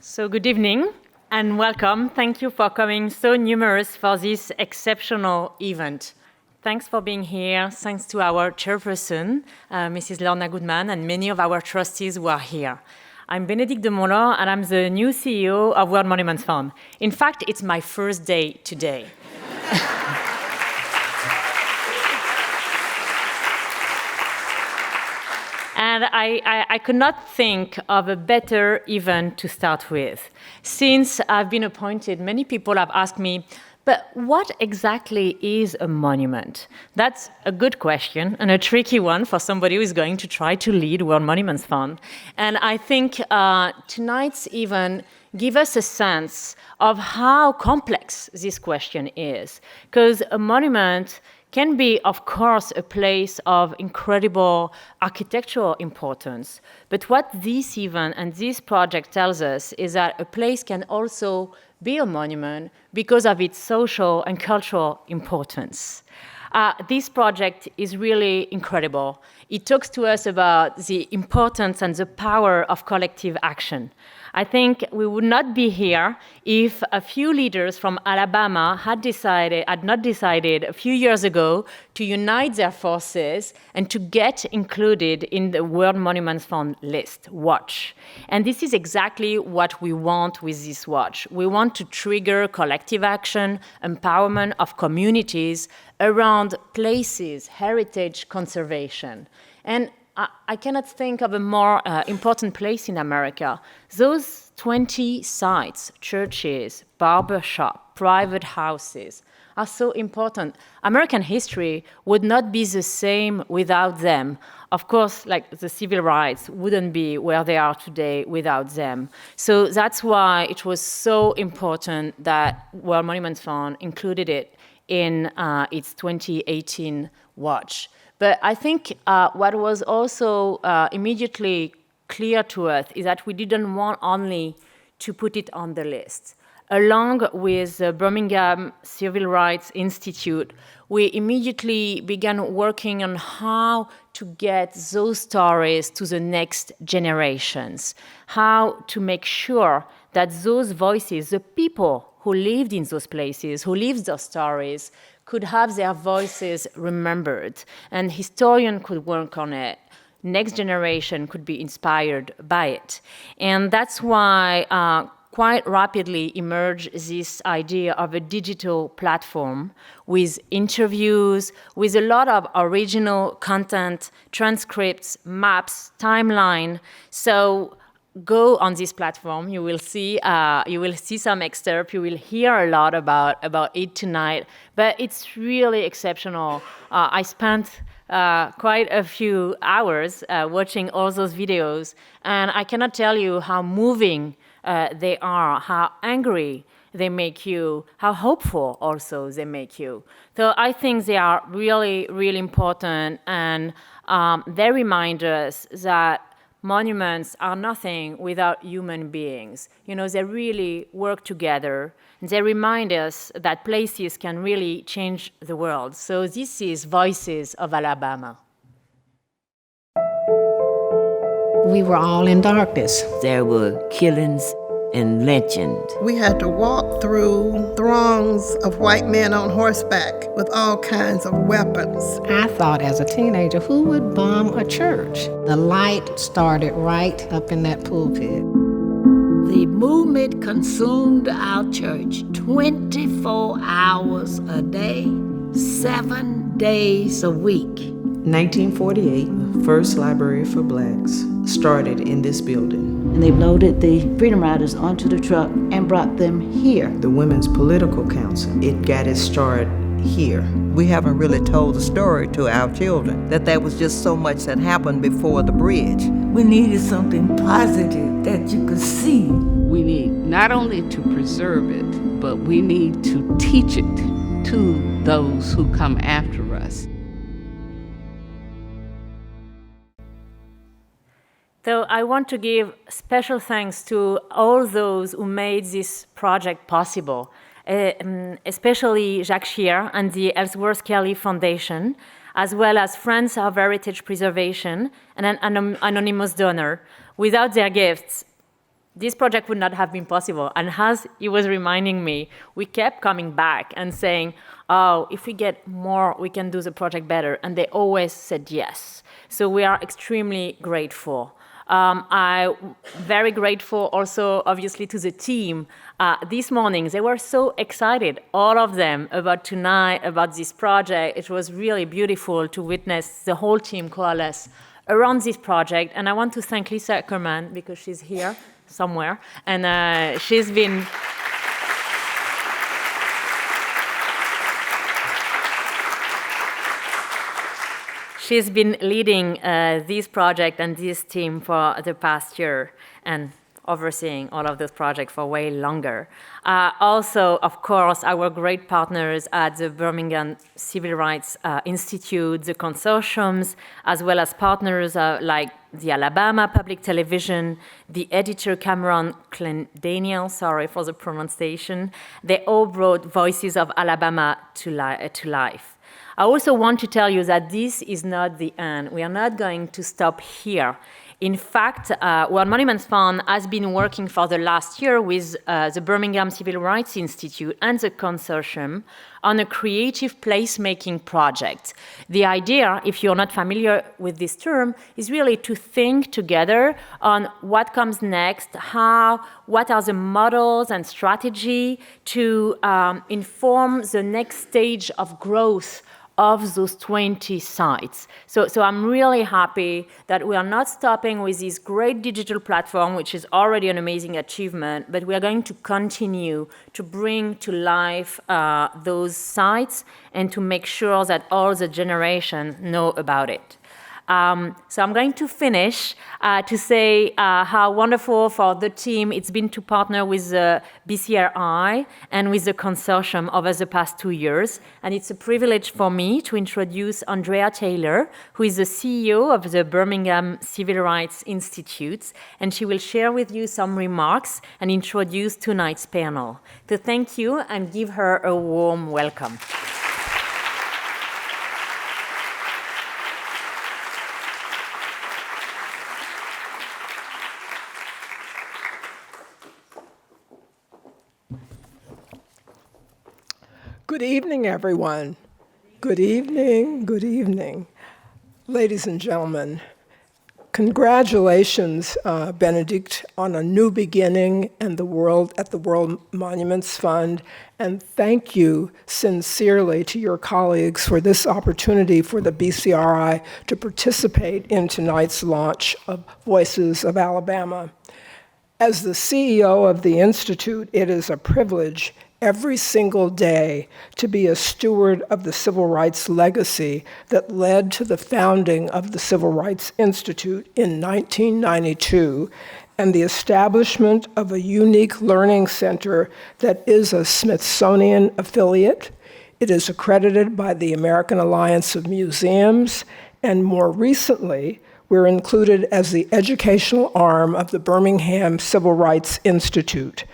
So good evening and welcome. Thank you for coming so numerous for this exceptional event. Thanks for being here. Thanks to our chairperson, Mrs. Lorna Goodman, and many of our trustees who are here. I'm Bénédicte de Montlor, and I'm the new CEO of World Monuments Fund. In fact, it's my first day today. And I could not think of a better event to start with. Since I've been appointed, many people have asked me, but what exactly is a monument? That's a good question and a tricky one for somebody who is going to try to lead World Monuments Fund. And I think tonight's event gives us a sense of how complex this question is. Because a monument can be, of course, a place of incredible architectural importance. But what this event and this project tells us is that a place can also be a monument because of its social and cultural importance. This project is really incredible. It talks to us about the importance and the power of collective action. I think we would not be here if a few leaders from Alabama had not decided a few years ago to unite their forces and to get included in the World Monuments Fund list, watch. And this is exactly what we want with this watch. We want to trigger collective action, empowerment of communities around places, heritage conservation. And I cannot think of a more important place in America. Those 20 sites, churches, barbershop, private houses, are so important. American history would not be the same without them. Of course, like the civil rights wouldn't be where they are today without them. So that's why it was so important that World Monuments Fund included it in its 2018 watch. But I think what was also immediately clear to us is that we didn't want only to put it on the list. Along with the Birmingham Civil Rights Institute, we immediately began working on how to get those stories to the next generations, how to make sure that those voices, the people who lived in those places, who lived those stories, could have their voices remembered, and historians could work on it. Next generation could be inspired by it. And that's why quite rapidly emerged this idea of a digital platform with interviews, with a lot of original content, transcripts, maps, timeline. So go on this platform, you will see some excerpt, you will hear a lot about it tonight, but it's really exceptional. I spent quite a few hours watching all those videos, and I cannot tell you how moving they are, how angry they make you, how hopeful also they make you. So I think they are really, really important, and they remind us that monuments are nothing without human beings. You know, they really work together. They remind us that places can really change the world. So this is Voices of Alabama. We were all in darkness. There were killings and lynchings. We had to walk through throngs of white men on horseback with all kinds of weapons. I thought as a teenager, who would bomb a church? The light started right up in that pulpit. The movement consumed our church 24 hours a day, 7 days a week. 1948, the first library for blacks started in this building. And they loaded the Freedom Riders onto the truck and brought them here. The Women's Political Council, it got its start here. We haven't really told the story to our children, that there was just so much that happened before the bridge. We needed something positive that you could see. We need not only to preserve it, but we need to teach it to those who come after us. So I want to give special thanks to all those who made this project possible, especially Jacques Scheer and the Ellsworth Kelly Foundation, as well as Friends of Heritage Preservation and an anonymous donor. Without their gifts, this project would not have been possible. And as he was reminding me, we kept coming back and saying, oh, if we get more, we can do the project better. And they always said yes. So we are extremely grateful. I'm very grateful also, obviously, to the team. This morning, they were so excited, all of them, about tonight, about this project. It was really beautiful to witness the whole team coalesce around this project. And I want to thank Lisa Ackerman, because she's here somewhere. And she's been... She's been leading this project and this team for the past year and overseeing all of those projects for way longer. Also, of course, our great partners at the Birmingham Civil Rights Institute, the consortiums, as well as partners like the Alabama Public Television, the editor Cameron Clendaniel, sorry for the pronunciation. They all brought Voices of Alabama to life. I also want to tell you that this is not the end. We are not going to stop here. In fact, World Monuments Fund has been working for the last year with the Birmingham Civil Rights Institute and the Consortium on a creative placemaking project. The idea, if you're not familiar with this term, is really to think together on what comes next, what are the models and strategy to inform the next stage of growth of those 20 sites. So I'm really happy that we are not stopping with this great digital platform, which is already an amazing achievement, but we are going to continue to bring to life those sites and to make sure that all the generations know about it. So I'm going to finish to say how wonderful for the team it's been to partner with the BCRI and with the consortium over the past 2 years. And it's a privilege for me to introduce Andrea Taylor, who is the CEO of the Birmingham Civil Rights Institute. And she will share with you some remarks and introduce tonight's panel. So thank you and give her a warm welcome. Good evening, everyone. Good evening, good evening. Ladies and gentlemen, congratulations, Benedict, on a new beginning at the World Monuments Fund, and thank you sincerely to your colleagues for this opportunity for the BCRI to participate in tonight's launch of Voices of Alabama. As the CEO of the Institute, it is a privilege every single day to be a steward of the civil rights legacy that led to the founding of the Civil Rights Institute in 1992 and the establishment of a unique learning center that is a Smithsonian affiliate. It is accredited by the American Alliance of Museums, and more recently, we're included as the educational arm of the Birmingham Civil Rights Institute,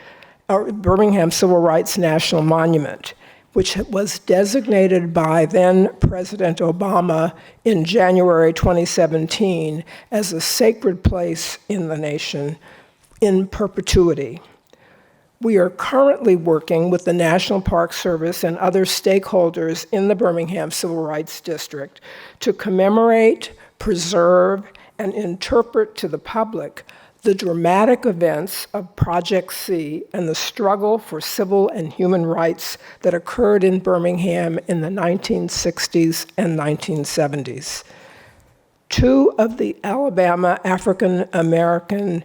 or Birmingham Civil Rights National Monument, which was designated by then President Obama in January 2017 as a sacred place in the nation in perpetuity. We are currently working with the National Park Service and other stakeholders in the Birmingham Civil Rights District to commemorate, preserve, and interpret to the public the dramatic events of Project C and the struggle for civil and human rights that occurred in Birmingham in the 1960s and 1970s. 2 of the Alabama African American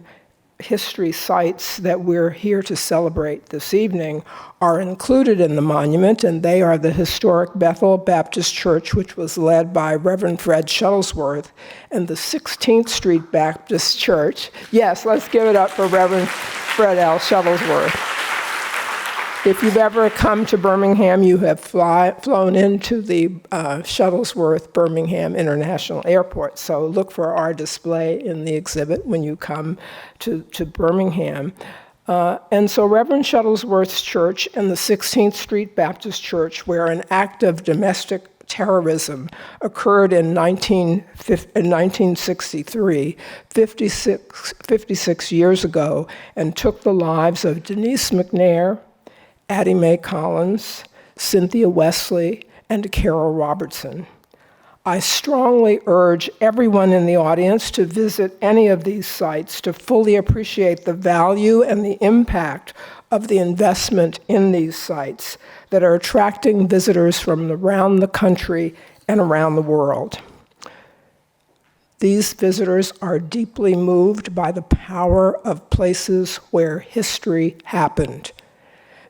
history sites that we're here to celebrate this evening are included in the monument, and they are the historic Bethel Baptist Church, which was led by Reverend Fred Shuttlesworth, and the 16th Street Baptist Church. Yes, let's give it up for Reverend Fred L. Shuttlesworth. If you've ever come to Birmingham, you have flown into the Shuttlesworth Birmingham International Airport. So look for our display in the exhibit when you come to Birmingham. And so Reverend Shuttlesworth's church and the 16th Street Baptist Church, where an active domestic terrorism occurred in 1963, 56 years ago, and took the lives of Denise McNair, Addie Mae Collins, Cynthia Wesley, and Carol Robertson. I strongly urge everyone in the audience to visit any of these sites to fully appreciate the value and the impact of the investment in these sites that are attracting visitors from around the country and around the world. These visitors are deeply moved by the power of places where history happened.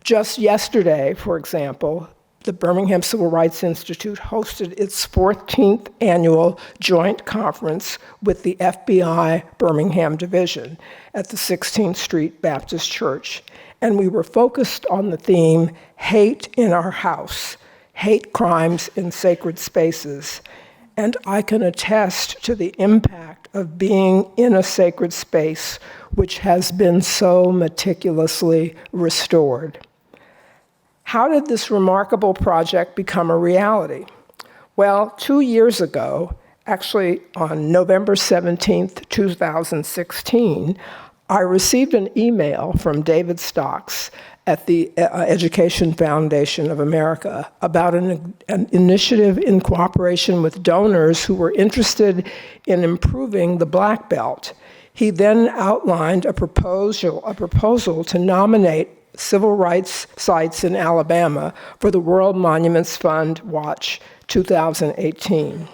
Just yesterday, for example, the Birmingham Civil Rights Institute hosted its 14th annual joint conference with the FBI Birmingham Division at the 16th Street Baptist Church. And we were focused on the theme, Hate in Our House, Hate Crimes in Sacred Spaces. And I can attest to the impact of being in a sacred space which has been so meticulously restored. How did this remarkable project become a reality? Well, 2 years ago, actually on November 17th, 2016, I received an email from David Stocks at the Education Foundation of America about an initiative in cooperation with donors who were interested in improving the Black Belt. He then outlined a proposal to nominate civil rights sites in Alabama for the World Monuments Fund Watch 2018.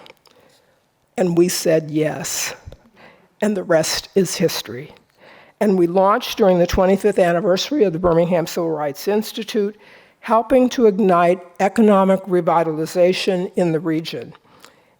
And we said yes, and the rest is history. And we launched during the 25th anniversary of the Birmingham Civil Rights Institute, helping to ignite economic revitalization in the region.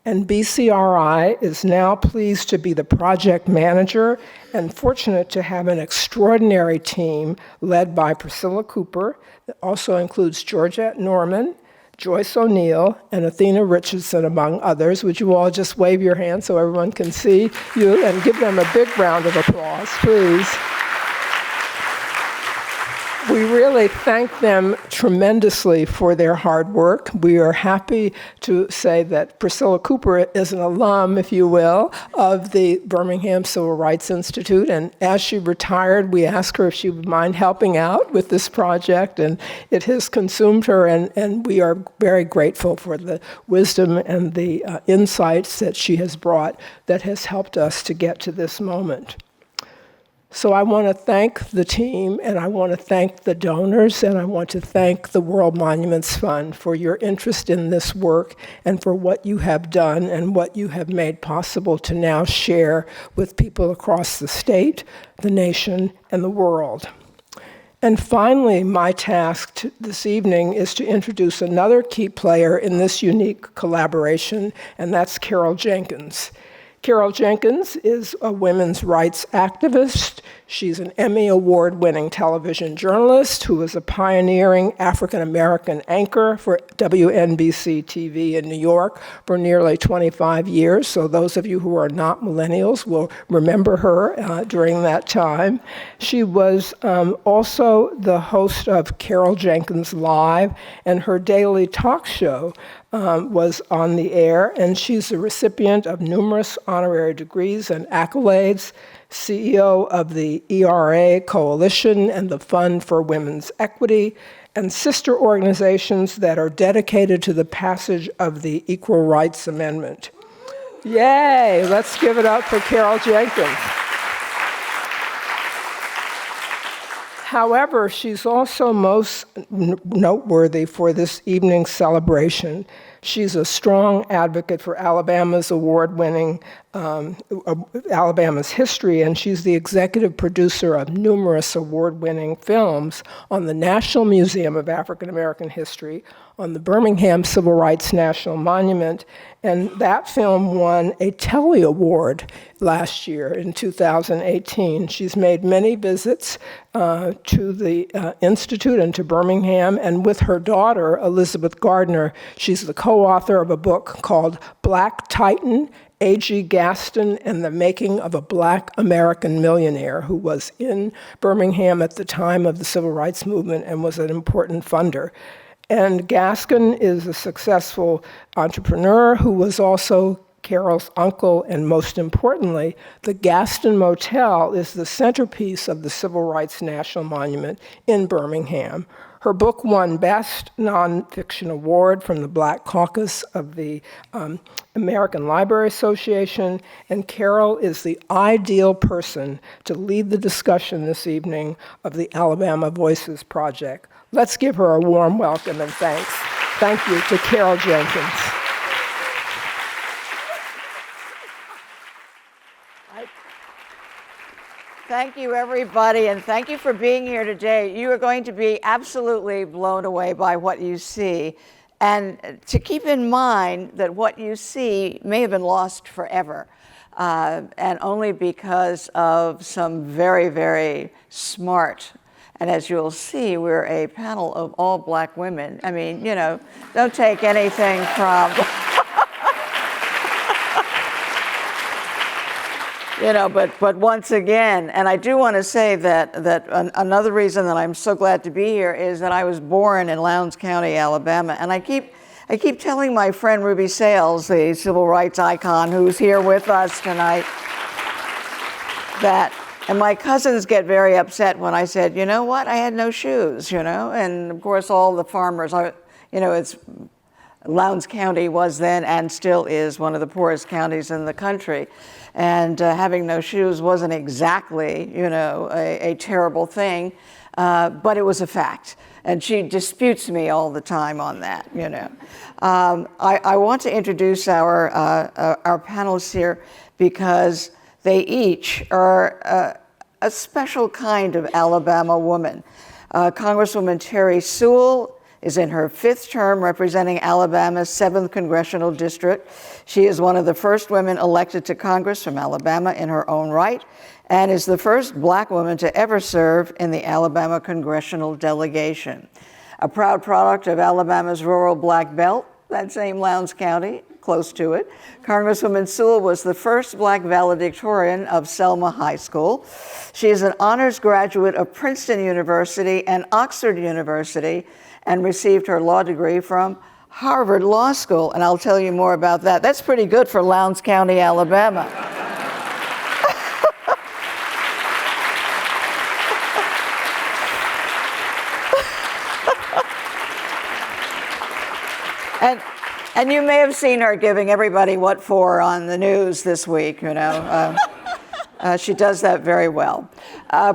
And BCRI is now pleased to be the project manager and fortunate to have an extraordinary team led by Priscilla Cooper. That also includes Georgette Norman, Joyce O'Neal, and Athena Richardson, among others. Would you all just wave your hands so everyone can see you and give them a big round of applause, please. We really thank them tremendously for their hard work. We are happy to say that Priscilla Cooper is an alum, if you will, of the Birmingham Civil Rights Institute. And as she retired, we asked her if she would mind helping out with this project. And it has consumed her, and we are very grateful for the wisdom and the insights that she has brought that has helped us to get to this moment. So I want to thank the team, and I want to thank the donors, and I want to thank the World Monuments Fund for your interest in this work and for what you have done and what you have made possible to now share with people across the state, the nation, and the world. And finally, my task this evening is to introduce another key player in this unique collaboration, and that's Carol Jenkins. Carol Jenkins is a women's rights activist. She's an Emmy Award-winning television journalist who was a pioneering African-American anchor for WNBC TV in New York for nearly 25 years. So those of you who are not millennials will remember her during that time. She was also the host of Carol Jenkins Live, and her daily talk show was on the air, and she's a recipient of numerous honorary degrees and accolades, CEO of the ERA Coalition and the Fund for Women's Equity, and sister organizations that are dedicated to the passage of the Equal Rights Amendment. Yay, let's give it up for Carol Jenkins. However, she's also most noteworthy for this evening's celebration. She's a strong advocate for Alabama's award-winning Alabama's history, and she's the executive producer of numerous award-winning films on the National Museum of African American History, on the Birmingham Civil Rights National Monument, and that film won a Telly Award last year in 2018. She's made many visits to the Institute and to Birmingham, and with her daughter, Elizabeth Gardner, she's the co-author of a book called Black Titan, A.G. Gaston and the Making of a Black American Millionaire, who was in Birmingham at the time of the Civil Rights Movement and was an important funder. And Gaskin is a successful entrepreneur who was also Carol's uncle, and most importantly, the Gaston Motel is the centerpiece of the Civil Rights National Monument in Birmingham. Her book won Best Nonfiction Award from the Black Caucus of the American Library Association, and Carol is the ideal person to lead the discussion this evening of the Alabama Voices Project. Let's give her a warm welcome and thanks. Thank you to Carol Jenkins. Thank you, everybody, and thank you for being here today. You are going to be absolutely blown away by what you see. And to keep in mind that what you see may have been lost forever, and only because of some very, very smart, and as you'll see, we're a panel of all Black women. I mean, you know, don't take anything from... You know, but once again, and I do want to say that another reason that I'm so glad to be here is that I was born in Lowndes County, Alabama, and I keep telling my friend Ruby Sales, the civil rights icon who's here with us tonight, and my cousins get very upset when I said, you know what, I had no shoes, you know, and of course all the farmers are, you know, Lowndes County was then and still is one of the poorest counties in the country. And having no shoes wasn't exactly, you know, a terrible thing, but it was a fact. And she disputes me all the time on that, you know. I want to introduce our panelists here because they each are a special kind of Alabama woman. Congresswoman Terri Sewell is in her 5th term representing Alabama's 7th Congressional District. She is one of the first women elected to Congress from Alabama in her own right, and is the first Black woman to ever serve in the Alabama Congressional Delegation. A proud product of Alabama's rural Black Belt, that same Lowndes County, close to it, Congresswoman Sewell was the first Black valedictorian of Selma High School. She is an honors graduate of Princeton University and Oxford University, and received her law degree from Harvard Law School, and I'll tell you more about that. That's pretty good for Lowndes County, Alabama. And you may have seen her giving everybody what for on the news this week, you know. She does that very well.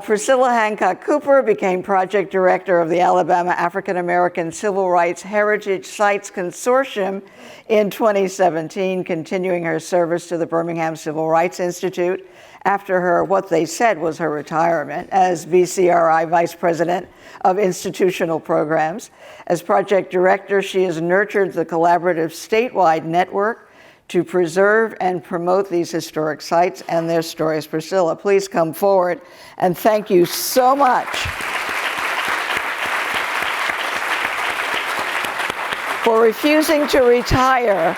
Priscilla Hancock Cooper became project director of the Alabama African American Civil Rights Heritage Sites Consortium in 2017, continuing her service to the Birmingham Civil Rights Institute after her, what they said was her retirement as BCRI Vice President of Institutional Programs. As project director, she has nurtured the collaborative statewide network to preserve and promote these historic sites and their stories. Priscilla, please come forward, and thank you so much for refusing to retire.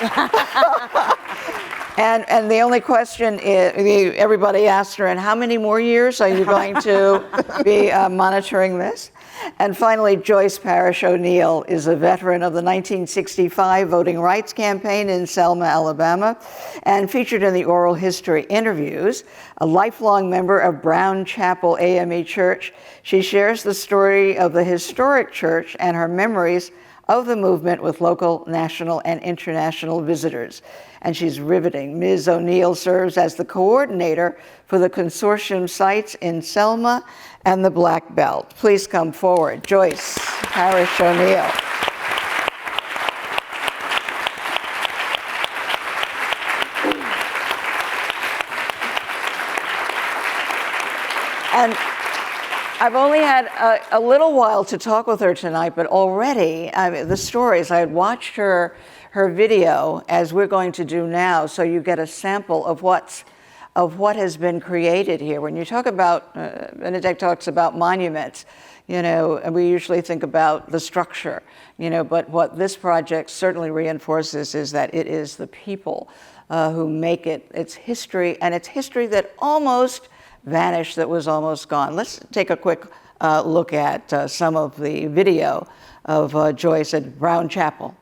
And the only question is, everybody asked her, and how many more years are you going to be monitoring this? And finally, Joyce O'Neal is a veteran of the 1965 Voting Rights Campaign in Selma, Alabama, and featured in the oral history interviews. A lifelong member of Brown Chapel AME Church, she shares the story of the historic church and her memories of the movement with local, national, and international visitors. And she's riveting. Ms. O'Neal serves as the coordinator for the consortium sites in Selma and the Black Belt. Please come forward, Joyce O'Neal. And I've only had a little while to talk with her tonight, but already, the stories, I had watched her video, as we're going to do now, so you get a sample of what has been created here. When you talk about, Benedict talks about monuments, you know, and we usually think about the structure, you know, but what this project certainly reinforces is that it is the people who make it, its history, and it's history that almost vanished, that was almost gone. Let's take a quick look at some of the video of Joyce at Brown Chapel.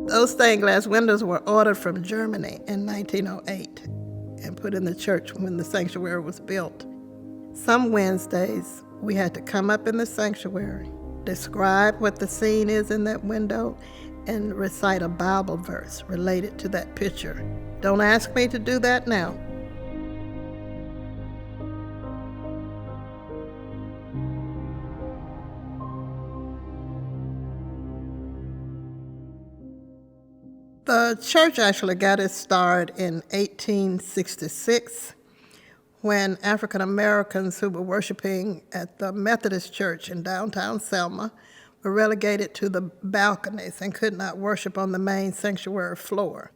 Those stained glass windows were ordered from Germany in 1908 and put in the church when the sanctuary was built. Some Wednesdays, we had to come up in the sanctuary, describe what the scene is in that window, and recite a Bible verse related to that picture. Don't ask me to do that now. The church actually got its start in 1866 when African Americans who were worshiping at the Methodist Church in downtown Selma were relegated to the balconies and could not worship on the main sanctuary floor.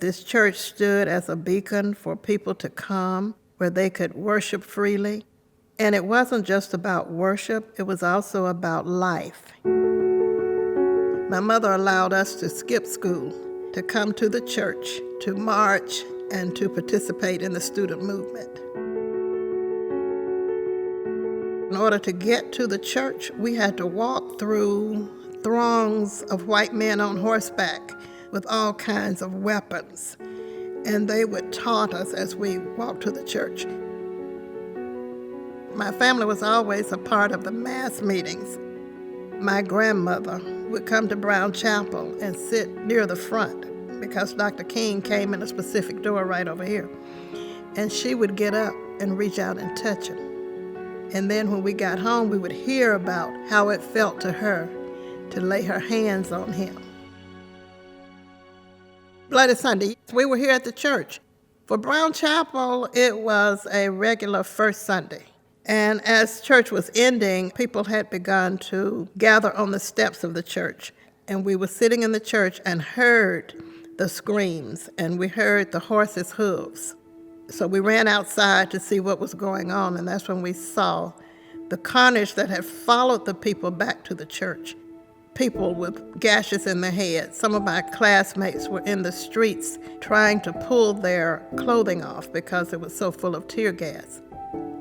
This church stood as a beacon for people to come where they could worship freely. And it wasn't just about worship, it was also about life. My mother allowed us to skip school, to come to the church, to march, and to participate in the student movement. In order to get to the church, we had to walk through throngs of white men on horseback with all kinds of weapons, and they would taunt us as we walked to the church. My family was always a part of the mass meetings. My grandmother would come to Brown Chapel and sit near the front because Dr. King came in a specific door right over here. And she would get up and reach out and touch him. And then when we got home, we would hear about how it felt to her to lay her hands on him. Bloody Sunday, we were here at the church. For Brown Chapel, it was a regular first Sunday. And as church was ending, people had begun to gather on the steps of the church. And we were sitting in the church and heard the screams, and we heard the horses' hooves. So we ran outside to see what was going on, and that's when we saw the carnage that had followed the people back to the church. People with gashes in their heads. Some of my classmates were in the streets trying to pull their clothing off because it was so full of tear gas.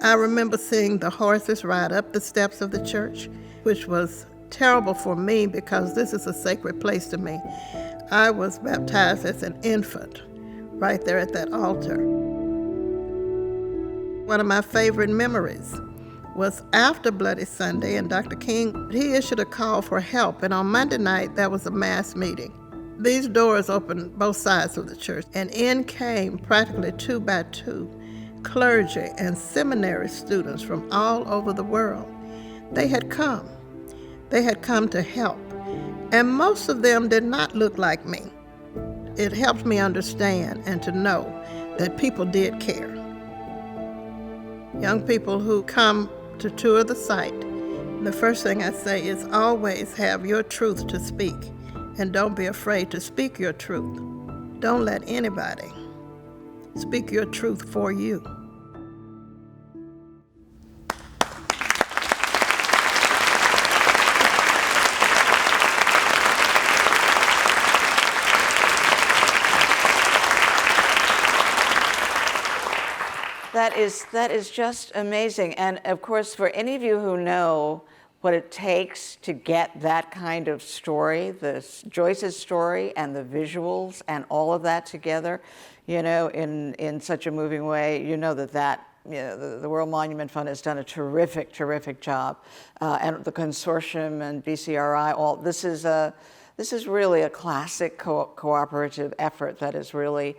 I remember seeing the horses ride up the steps of the church, which was terrible for me because this is a sacred place to me. I was baptized as an infant right there at that altar. One of my favorite memories was after Bloody Sunday, and Dr. King, he issued a call for help, and on Monday night, there was a mass meeting. These doors opened both sides of the church, and in came practically 2 by 2 clergy and seminary students from all over the world. They had come. They had come to help, and most of them did not look like me. It helped me understand and to know that people did care. Young people who come to tour the site, the first thing I say is always have your truth to speak, and don't be afraid to speak your truth. Don't let anybody speak your truth for you. That is just amazing. And of course, for any of you who know what it takes to get that kind of story, Joyce's story and the visuals and all of that together, you know, in such a moving way, you know that the World Monument Fund has done a terrific, terrific job. And the Consortium and BCRI, this is really a classic cooperative effort that is really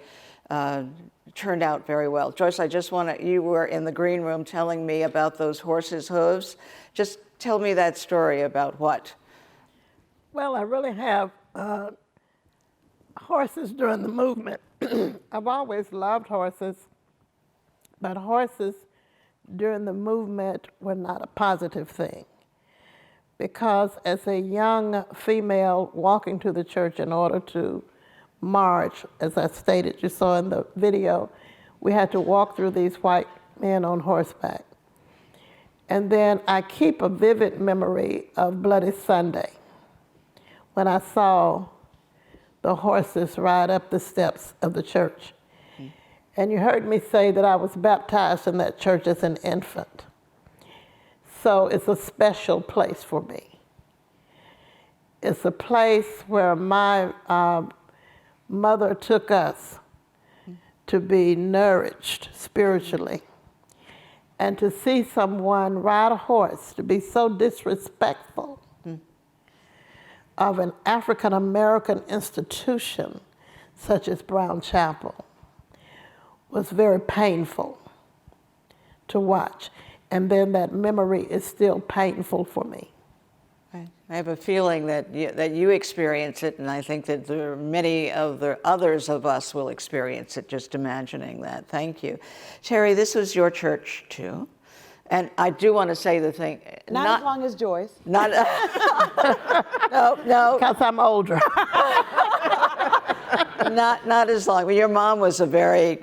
turned out very well. Joyce, you were in the green room telling me about those horses' hooves. Just tell me that story about what? Well, I really have horses during the movement. I've always loved horses, but horses during the movement were not a positive thing. Because as a young female walking to the church in order to march, as I stated, you saw in the video, we had to walk through these white men on horseback. And then I keep a vivid memory of Bloody Sunday when I saw the horses ride up the steps of the church. And you heard me say that I was baptized in that church as an infant. So it's a special place for me. It's a place where my mother took us to be nourished spiritually. And to see someone ride a horse, to be so disrespectful of an African American institution such as Brown Chapel was very painful to watch. And then that memory is still painful for me. I have a feeling that you experience it, and I think that there are many of the others of us will experience it, just imagining that. Thank you. Terri, this was your church too. And I do want to say the thing. Not as long as Joyce. No. Because I'm older. Not as long. Well, your mom was a very,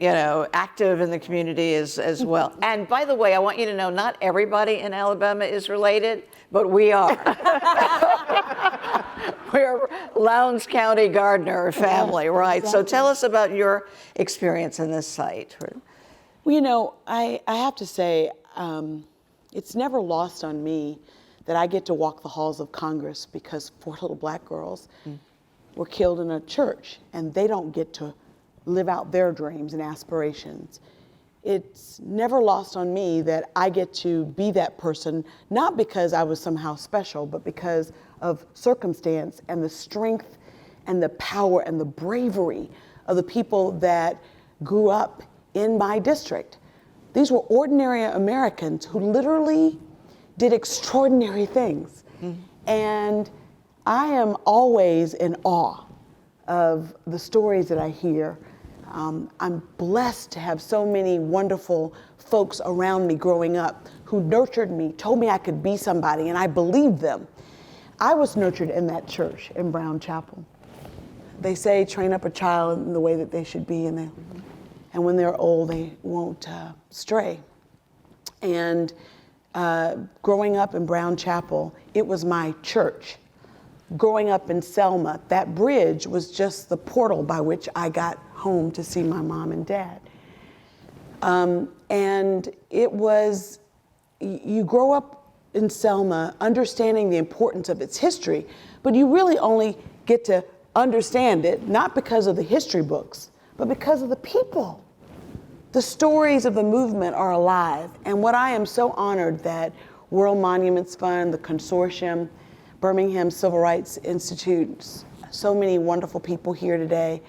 active in the community as well. And by the way, I want you to know, not everybody in Alabama is related, but we are. We're Lowndes County Gardner family, right? Exactly. So tell us about your experience in this site. Well, I have to say, it's never lost on me that I get to walk the halls of Congress because 4 little black girls were killed in a church, and they don't get to live out their dreams and aspirations. It's never lost on me that I get to be that person, not because I was somehow special, but because of circumstance and the strength and the power and the bravery of the people that grew up in my district. These were ordinary Americans who literally did extraordinary things. And I am always in awe of the stories that I hear. I'm blessed to have so many wonderful folks around me growing up who nurtured me, told me I could be somebody, and I believed them. I was nurtured in that church in Brown Chapel. They say train up a child in the way that they should be, and when they're old, they won't stray. And growing up in Brown Chapel, it was my church. Growing up in Selma, that bridge was just the portal by which I got home to see my mom and dad. And it was, you grow up in Selma understanding the importance of its history, but you really only get to understand it, not because of the history books, but because of the people. The stories of the movement are alive. And what I am so honored that World Monuments Fund, the Consortium, Birmingham Civil Rights Institute, so many wonderful people here today.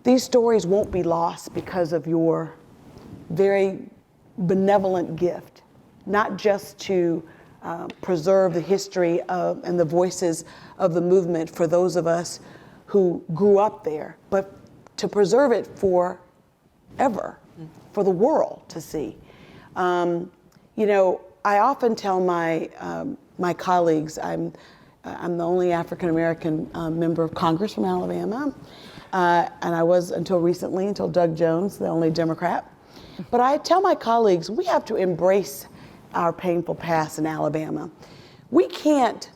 These stories won't be lost because of your very benevolent gift, not just to preserve the history of and the voices of the movement for those of us who grew up there, but to preserve it forever, for the world to see. I often tell my colleagues, I'm the only African American member of Congress from Alabama, and I was until recently, until Doug Jones, the only Democrat. But I tell my colleagues, we have to embrace our painful past in Alabama. We can't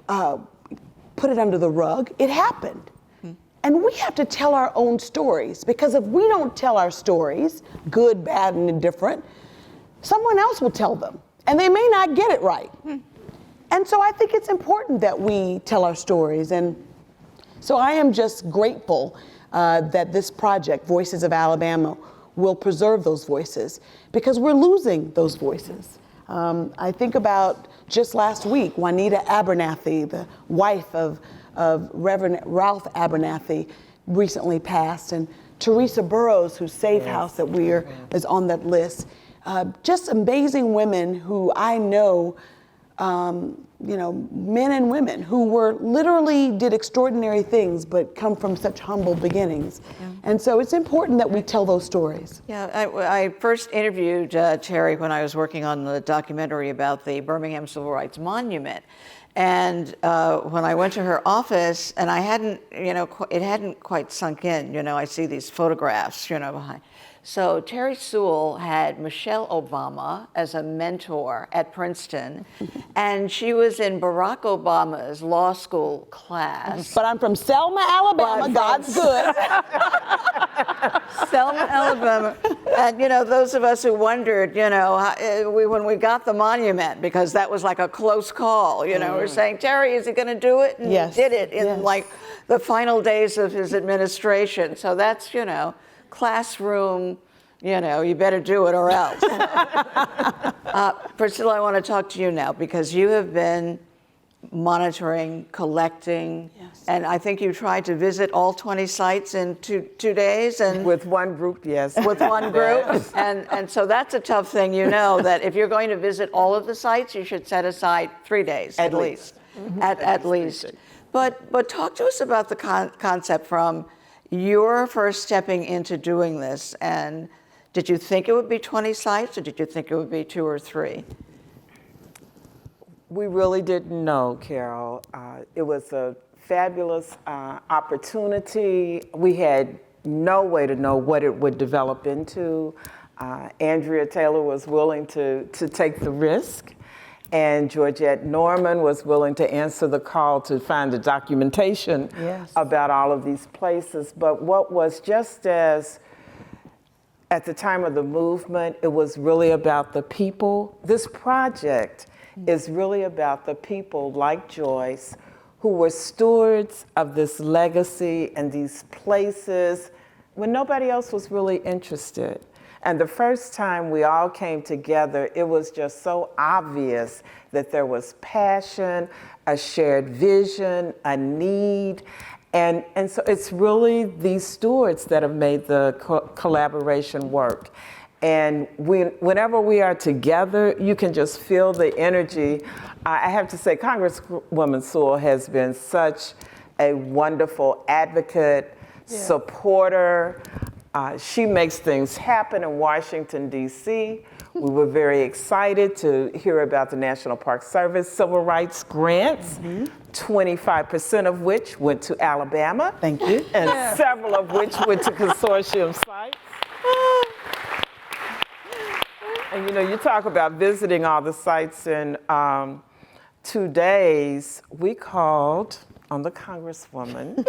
put it under the rug. It happened. And we have to tell our own stories, because if we don't tell our stories, good, bad, and indifferent, someone else will tell them, and they may not get it right. And so I think it's important that we tell our stories. And so I am just grateful that this project, Voices of Alabama, will preserve those voices, because we're losing those voices. I think about just last week, Juanita Abernathy, the wife of Reverend Ralph Abernathy, recently passed, and Teresa Burrows, whose safe house that is on that list. Just amazing women who I know, men and women who literally did extraordinary things, but come from such humble beginnings. Yeah. And so it's important that we tell those stories. Yeah, I first interviewed Terri when I was working on the documentary about the Birmingham Civil Rights Monument. And when I went to her office, and I hadn't, it hadn't quite sunk in, I see these photographs, behind. So Terri Sewell had Michelle Obama as a mentor at Princeton, and she was in Barack Obama's law school class. But I'm from Selma, Alabama. God's good. Selma, Alabama. And, you know, those of us who wondered, you know, when we got the monument, because that was like a close call, you know, we're saying, Terry, is he going to do it? And Yes. he did it in like the final days of his administration. So that's, you know, classroom, you know, you better do it or else. Priscilla, I want to talk to you now because you have been monitoring, collecting, and I think you tried to visit all 20 sites in two days. And With one group, yes. with one group. And so that's a tough thing, you know, that if you're going to visit all of the sites, you should set aside 3 days at least. At least. But talk to us about the concept from your first stepping into doing this. And did you think it would be 20 sites or did you think it would be 2 or 3? We really didn't know, Carol. It was a fabulous opportunity. We had no way to know what it would develop into. Andrea Taylor was willing to take the risk, and Georgette Norman was willing to answer the call to find the documentation about all of these places. But what was just as, at the time of the movement, it was really about the people. This project is really about the people like Joyce who were stewards of this legacy and these places when nobody else was really interested. And the first time we all came together, it was just so obvious that there was passion, a shared vision, a need. And so it's really these stewards that have made the collaboration work. And whenever we are together, you can just feel the energy. I have to say, Congresswoman Sewell has been such a wonderful advocate, supporter. She makes things happen in Washington, D.C. We were very excited to hear about the National Park Service Civil Rights grants, 25% of which went to Alabama. Thank you. And several of which went to Consortium sites. And you know, you talk about visiting all the sites in 2 days. We called on the Congresswoman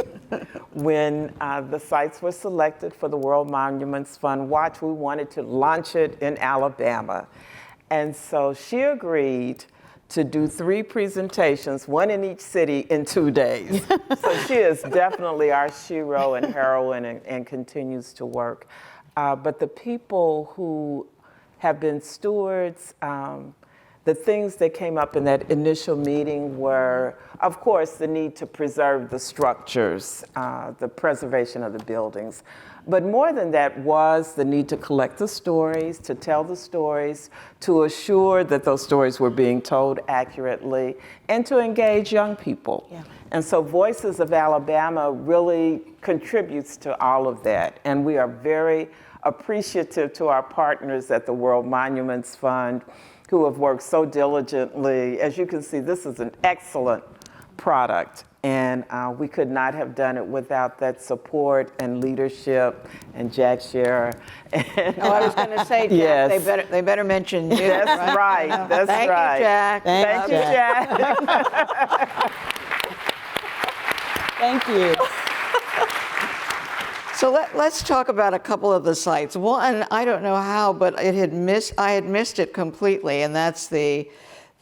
when the sites were selected for the World Monuments Fund Watch. We wanted to launch it in Alabama. And so she agreed to do 3 presentations, 1 in each city in 2 days. So she is definitely our shero and heroine and continues to work. But the people who have been stewards, the things that came up in that initial meeting were, of course, the need to preserve the structures, the preservation of the buildings. But more than that was the need to collect the stories, to tell the stories, to assure that those stories were being told accurately, and to engage young people. And so Voices of Alabama really contributes to all of that. And we are very appreciative to our partners at the World Monuments Fund who have worked so diligently. As you can see, this is an excellent product, and we could not have done it without that support and leadership and Jack Scherer. I was going to say, Jack, they better mention you. That's right. That's Thank right. you, Jack. Thank you, Jack. Thank you. So let's talk about a couple of the sites. One, I don't know how, but I had missed it completely, and that's the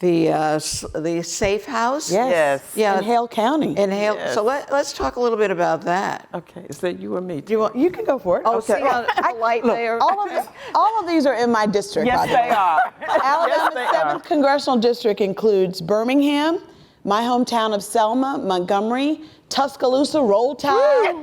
safe house. Yes. Yeah. In Hale County. In Hale. Yes. So let's talk a little bit about that. Okay. Is that you or me? You can go for it. Oh, okay. See how light they are. All of these are in my district. Yes, they are. Alabama's 7th Congressional District includes Birmingham, my hometown of Selma, Montgomery, Tuscaloosa, Roll Tide,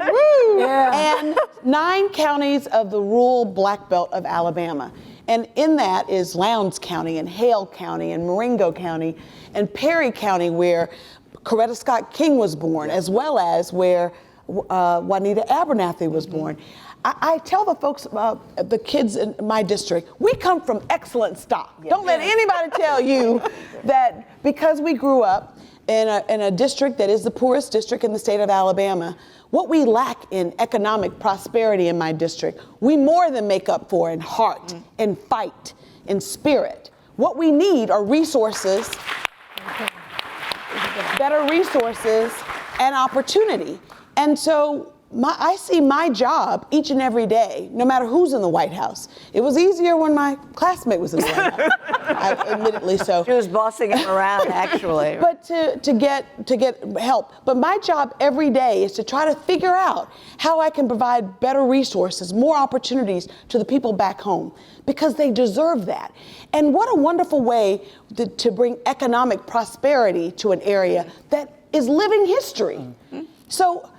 and 9 counties of the rural Black Belt of Alabama. And in that is Lowndes County and Hale County and Marengo County and Perry County, where Coretta Scott King was born, as well as where Juanita Abernathy was born. I tell the folks, the kids in my district, we come from excellent stock. Don't let anybody tell you that because we grew up in a district that is the poorest district in the state of Alabama, what we lack in economic prosperity in my district, we more than make up for in heart, in fight, in spirit. What we need are resources, better resources, and opportunity. And so I see my job each and every day, no matter who's in the White House. It was easier when my classmate was in the White House, admittedly so. She was bossing him around, actually. But to get help. But my job every day is to try to figure out how I can provide better resources, more opportunities to the people back home, because they deserve that. And what a wonderful way to bring economic prosperity to an area that is living history. Mm-hmm. So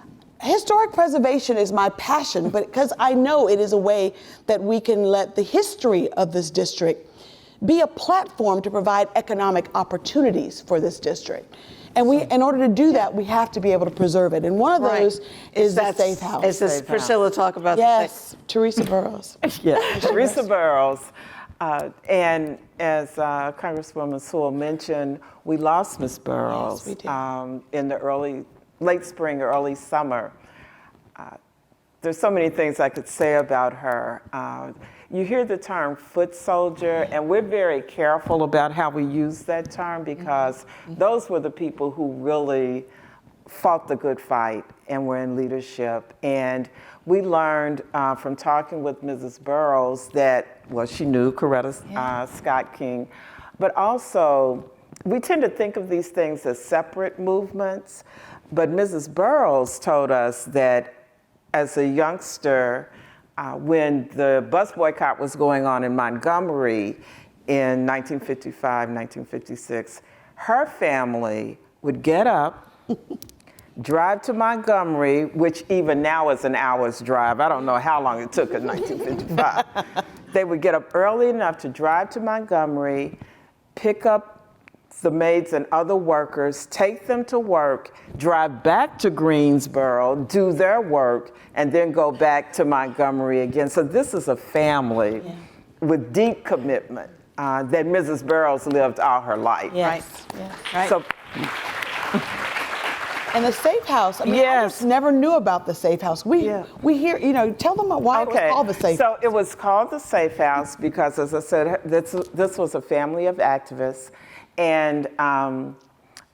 historic preservation is my passion, but because I know it is a way that we can let the history of this district be a platform to provide economic opportunities for this district. And in order to do that, we have to be able to preserve it. And one of those is the Safe House. Is this Priscilla talk about yes, Teresa Burrows. Yes, Teresa Burrows. And as Congresswoman Sewell mentioned, we lost Ms. Burrows in the late spring, early summer. There's so many things I could say about her. You hear the term foot soldier, and we're very careful about how we use that term because those were the people who really fought the good fight and were in leadership. And we learned from talking with Mrs. Burrows that, well, she knew Coretta Scott King, but also we tend to think of these things as separate movements. But Mrs. Burrows told us that as a youngster, when the bus boycott was going on in Montgomery in 1955, 1956, her family would get up, drive to Montgomery, which even now is an hour's drive. I don't know how long it took in 1955. They would get up early enough to drive to Montgomery, pick up the maids and other workers, take them to work, drive back to Greensboro, do their work, and then go back to Montgomery again. So this is a family with deep commitment that Mrs. Burrows lived all her life. Yes. Right? Yes. Right. So, and the Safe House, I mean, I just never knew about the Safe House. We hear, tell them why it was called the Safe House. So it was called the Safe House because, as I said, this was a family of activists. And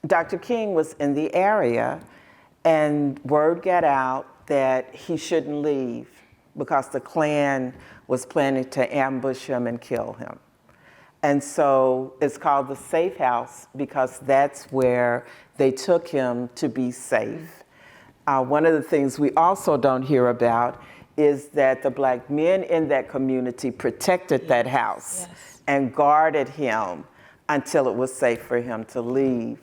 Dr. King was in the area, and word got out that he shouldn't leave because the Klan was planning to ambush him and kill him. And so it's called the Safe House because that's where they took him to be safe. One of the things we also don't hear about is that the Black men in that community protected that house and guarded him until it was safe for him to leave.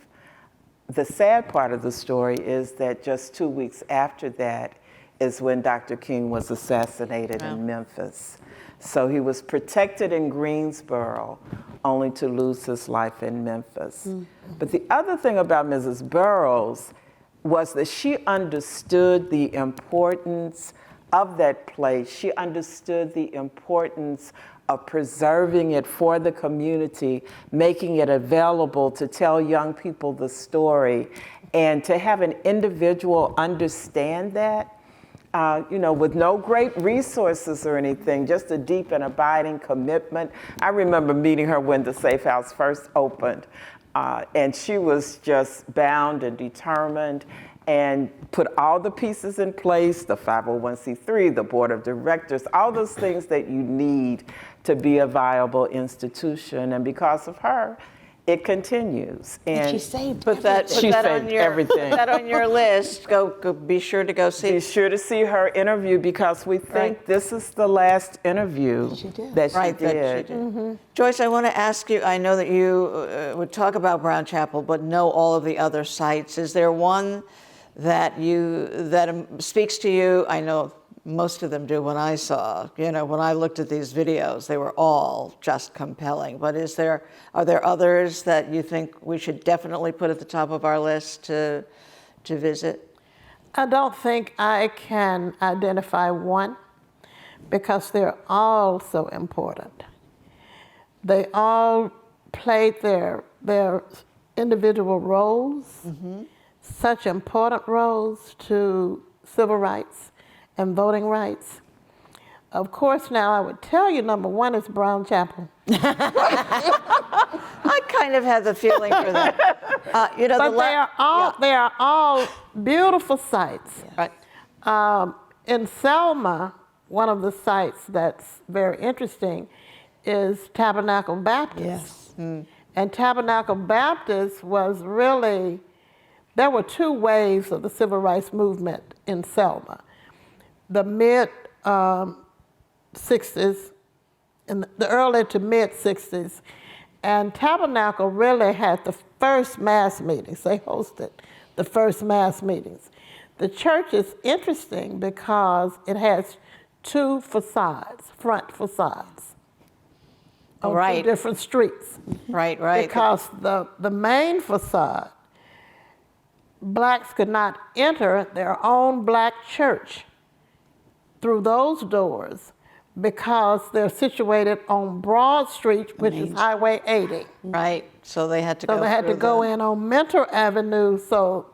The sad part of the story is that just 2 weeks after that is when Dr. King was assassinated in Memphis. So he was protected in Greensboro, only to lose his life in Memphis. But the other thing about Mrs. Burrows was that she understood the importance of that place. She understood the importance of preserving it for the community, making it available to tell young people the story, and to have an individual understand that, with no great resources or anything, just a deep and abiding commitment. I remember meeting her when the Safe House first opened, and she was just bound and determined and put all the pieces in place, the 501c3, the board of directors, all those things that you need to be a viable institution. And because of her, it continues. And she saved Put that on your list. Go be sure to go see. Be sure to see her interview because we think this is the last interview that she did. Joyce, I want to ask you, I know that you would talk about Brown Chapel, but know all of the other sites. Is there one that speaks to you? I know most of them do. When I saw, when I looked at these videos, they were all just compelling. But are there others that you think we should definitely put at the top of our list to visit? I don't think I can identify one because they're all so important. They all played their individual roles, such important roles to civil rights and voting rights. Of course, now I would tell you number one is Brown Chapel. I kind of had the feeling for that. But they are all beautiful sites. In Selma, one of the sites that's very interesting is Tabernacle Baptist. Yes. And Tabernacle Baptist was really, there were two waves of the civil rights movement in Selma. The mid-60s, in the early to mid-60s, and Tabernacle really had the first mass meetings. They hosted the first mass meetings. The church is interesting because it has two facades, front facades, on Right. two different streets. Right, right. Because the main facade, blacks could not enter their own black church through those doors because they're situated on Broad Street, which is Highway 80. Right, so they had to go So they had to through go the- in on Mentor Avenue. So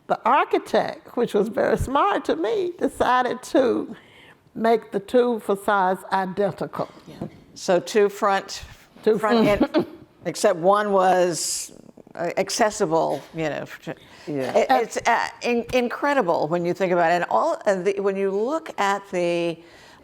the architect, which was very smart to me, decided to make the two facades identical. So two front end, except one was accessible, you know. It's incredible when you think about it. And when you look at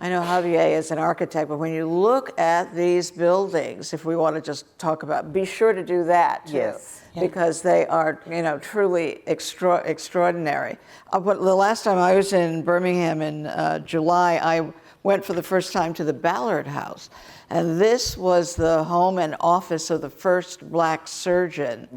I know Javier is an architect, but when you look at these buildings, if we want to just talk about, be sure to do that too. Yes. Because they are, truly extraordinary. But the last time I was in Birmingham in July, I went for the first time to the Ballard House. And this was the home and office of the first black surgeon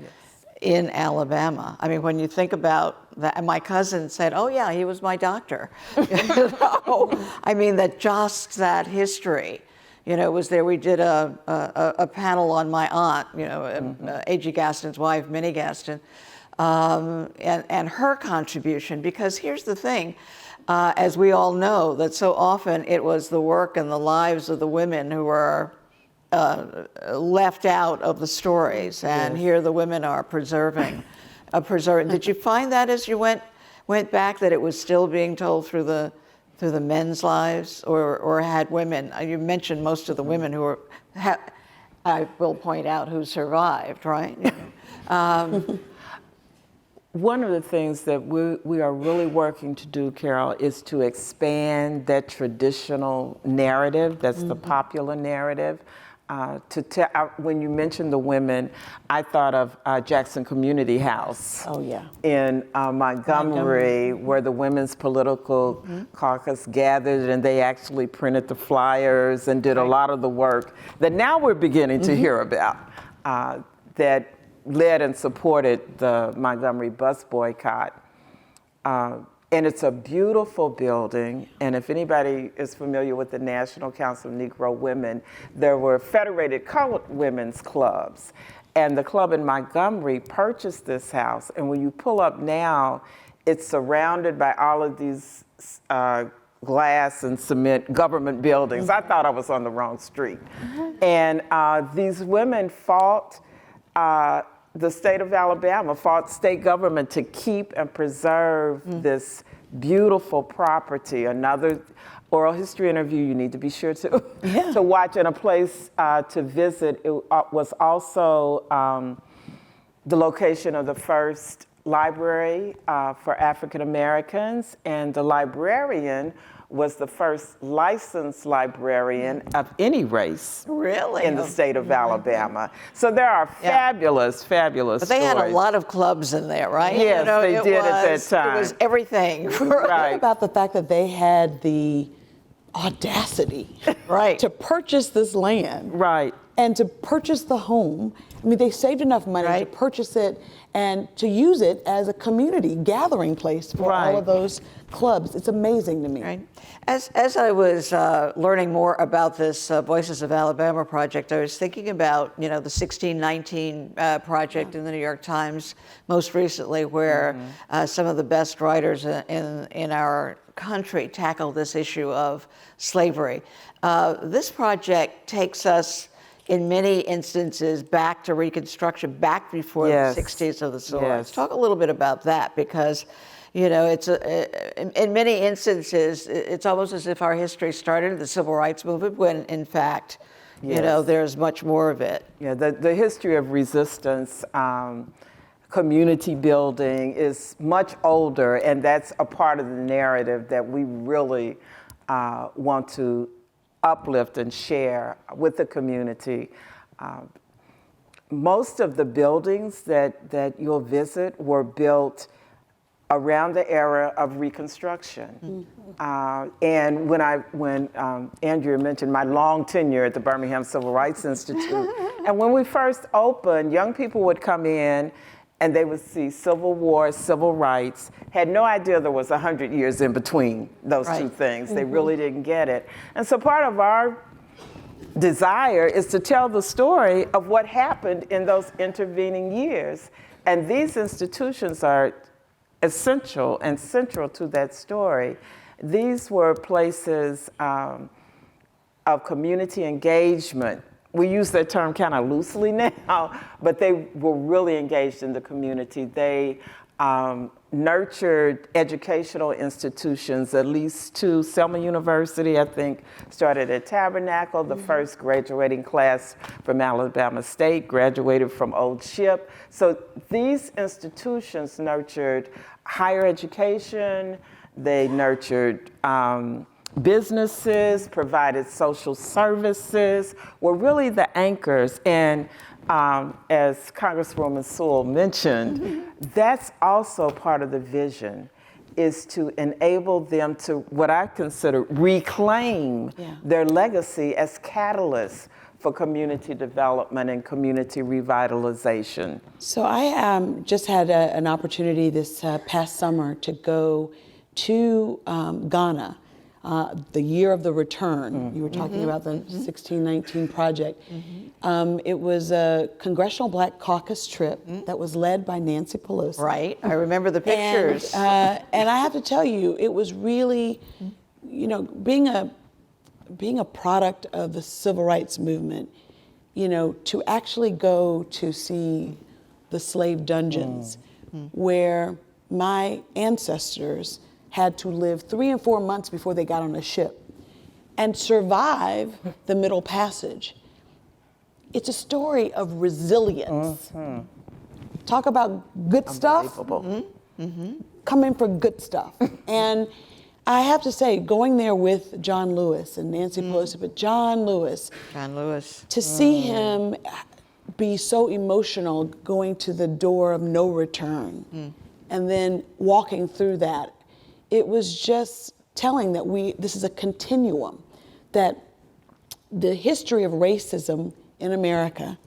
in Alabama. I mean, when you think about that, and my cousin said, "Oh yeah, he was my doctor." I mean, that history, was there. We did a panel on my aunt, A.G. Gaston's wife, Minnie Gaston, and her contribution. Because here's the thing, as we all know, that so often it was the work and the lives of the women who were left out of the stories, and here the women are preserving. Did you find that as you went back, that it was still being told through the men's lives, or had women? You mentioned most of the women who were, I will point out, who survived, right? One of the things that we are really working to do, Carol, is to expand that traditional narrative, that's the popular narrative. When you mentioned the women, I thought of Jackson Community House. Oh, yeah. In Montgomery, where the Women's Political Caucus gathered, and they actually printed the flyers and did a lot of the work that now we're beginning to hear about, that led and supported the Montgomery bus boycott. And it's a beautiful building, and if anybody is familiar with the National Council of Negro Women, there were Federated Colored Women's Clubs, and the club in Montgomery purchased this house, and when you pull up now, it's surrounded by all of these glass and cement government buildings. I thought I was on the wrong street. And these women fought, the state of Alabama fought state government to keep and preserve this beautiful property. Another oral history interview you need to be sure to watch, and a place to visit. It was also the location of the first library for African Americans, and the librarian was the first licensed librarian of any race in the state of Alabama. So there are fabulous But they had a lot of clubs in there, right? Yes, they did at that time. It was everything. Right. About the fact that they had the audacity to purchase this land. Right. And to purchase the home. I mean, they saved enough money to purchase it and to use it as a community gathering place for all of those clubs. It's amazing to me. Right. As I was learning more about this Voices of Alabama project, I was thinking about, the 1619 project in the New York Times most recently, where some of the best writers in our country tackled this issue of slavery. This project takes us, in many instances, back to Reconstruction, back before the 60s of the Civil Rights. Talk a little bit about that, because it's in many instances, it's almost as if our history started in the Civil Rights Movement, when in fact, there's much more of it. Yeah, the history of resistance community building is much older, and that's a part of the narrative that we really want to uplift and share with the community. Most of the buildings that you'll visit were built around the era of Reconstruction. And when Andrea mentioned my long tenure at the Birmingham Civil Rights Institute, and when we first opened, young people would come in and they would see Civil War, civil rights, had no idea there was 100 years in between those two things. They really didn't get it. And so part of our desire is to tell the story of what happened in those intervening years. And these institutions are essential and central to that story. These were places of community engagement. We use that term kind of loosely now, but they were really engaged in the community. They nurtured educational institutions, at least two. Selma University, I think, started at Tabernacle. The first graduating class from Alabama State graduated from Old Ship. So these institutions nurtured higher education. They nurtured businesses, provided social services, were really the anchors. And as Congresswoman Sewell mentioned, that's also part of the vision, is to enable them to, what I consider, reclaim their legacy as catalysts for community development and community revitalization. So I just had an opportunity this past summer to go to Ghana, the year of the return. You were talking about the 1619 project. It was a Congressional Black Caucus trip that was led by Nancy Pelosi. Right, I remember the pictures. And I have to tell you, it was really, you know, being a product of the civil rights movement, you know, to actually go to see the slave dungeons where my ancestors had to live 3 and 4 months before they got on a ship and survive the Middle Passage. It's a story of resilience. Talk about good stuff. Coming for good stuff. And I have to say, going there with John Lewis and Nancy Pelosi, but John Lewis, to see him be so emotional going to the door of no return and then walking through that, it was just telling that this is a continuum, that the history of racism in America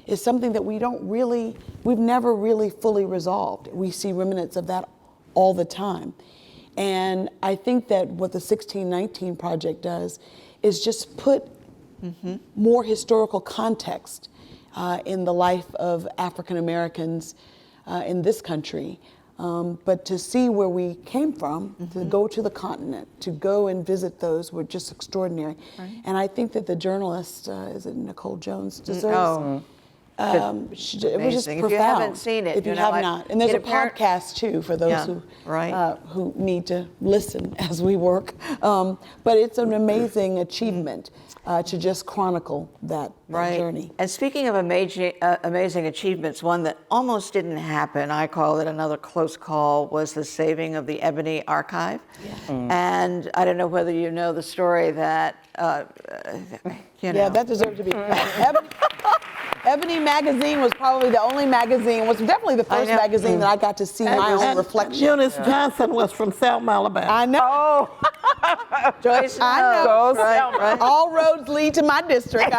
is something that we've never really fully resolved. We see remnants of that all the time. And I think that what the 1619 Project does is just put more historical context in the life of African Americans in this country. But to see where we came from, to go to the continent, to go and visit those were just extraordinary. And I think that the journalist, is it Nicole Jones, deserves. It was just profound. If you haven't seen it, if you have not, and there's a podcast too for those who need to listen as we work. But it's an amazing achievement to just chronicle that journey. And speaking of amazing achievements, one that almost didn't happen, I call it another close call, was the saving of the Ebony Archive. And I don't know whether you know the story that, that deserves to be. Ebony magazine was probably the only magazine, was definitely the first magazine that I got to see my own reflection. Eunice Johnson was from Selma, Alabama. I know. Joyce, I know. Right. All roads lead to my district.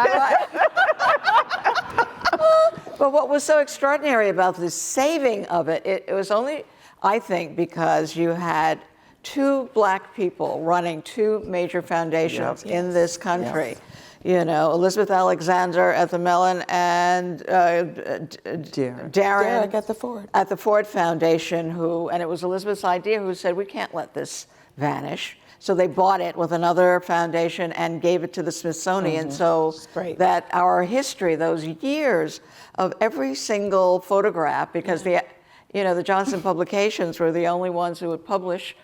But what was so extraordinary about the saving of it, it was only, I think, because you had 2 Black people running 2 major foundations in this country. You know, Elizabeth Alexander at the Mellon and Darren at the Ford Foundation, and it was Elizabeth's idea, who said, we can't let this vanish. So they bought it with another foundation and gave it to the Smithsonian, so that our history, those years of every single photograph, because the Johnson publications were the only ones who would publish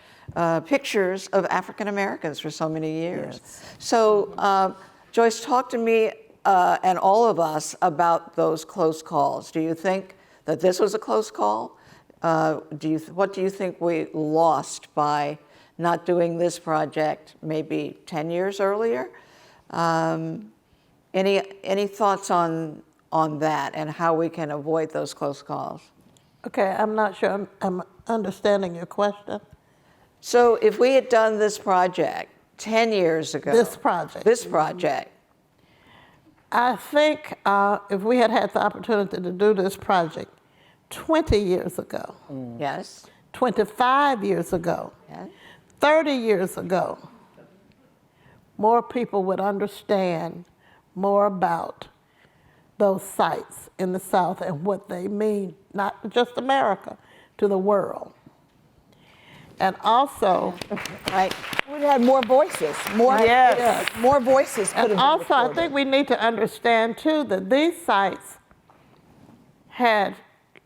pictures of African Americans for so many years. So Joyce, talk to me and all of us about those close calls. Do you think that this was a close call? What do you think we lost by not doing this project maybe 10 years earlier? Any thoughts on that and how we can avoid those close calls? Okay, I'm not sure I'm understanding your question. So if we had done this project 10 years ago. This project. I think if we had had the opportunity to do this project 20 years ago. Yes. 25 years ago. Yes. 30 years ago, more people would understand more about those sites in the South and what they mean, not just America, to the world. And also, right, we had more voices, more voices. And also, I think we need to understand too that these sites had